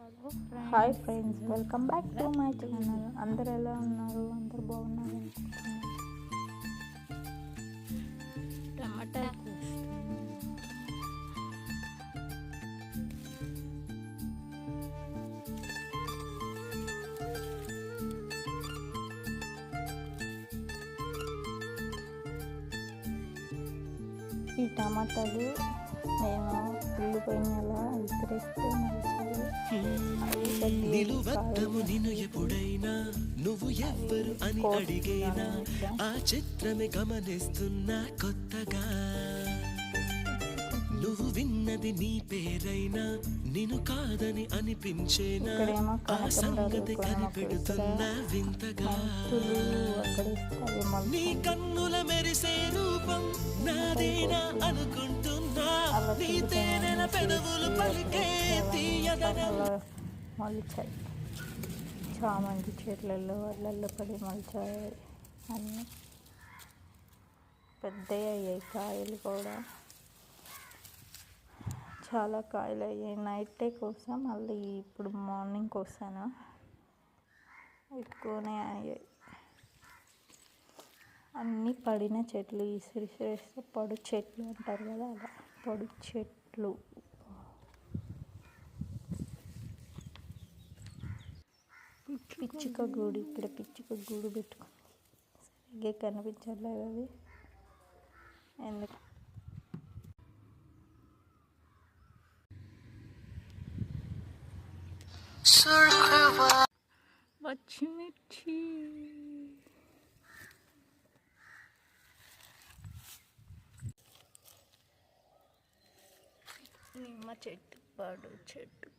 Hi friends, welcome back to my channel. అందరు ఎలా ఉన్నారు? అందరు బాగున్నారు అనుకుంటున్నాను. టమాటా ఈ టమాటాలు నేను ఉల్లిపోయినలా విసిరేస్తే నిలువద్దము నిన్ను ఎప్పుడైనా నువ్వు ఎవ్వరు అని అడిగేనా ఆ చిత్రమే గమనిస్తున్నా కొత్తగా నువ్వు విన్నది నీ పేరైనా నిన్ను కాదని అనిపించేనా ఆ సంగతి కనిపెడుతున్నా వింతగా నీ కన్నుల మెరిసే రూపం నాదేనా అనుకుంటున్నా నీ తేనెల పెదవులు పలికే తీయదనం మొలిచాయి. చామంతి చెట్లలో వాళ్ళల్లో పడి మొలిచాయి. అన్నీ పెద్దగా అయ్యాయి. కాయలు కూడా చాలా కాయలు అయ్యాయి. నైటే కోసా, మళ్ళీ ఇప్పుడు మార్నింగ్ కోసాను. ఎక్కువనే అయ్యాయి. అన్నీ పడిన చెట్లు, ఇసిరిసిరేస్తే పొడు చెట్లు అంటారు కదా, అలా పొడు చెట్లు. పిచ్చుక గూడు, ఇక్కడ పిచ్చుక గూడు పెట్టుకుంది. సరిగ్గా కనిపించట్లేదు అది ఎందుకు. పచ్చిమిర్చి నిమ్మ చెట్టు, పాడు చెట్టు.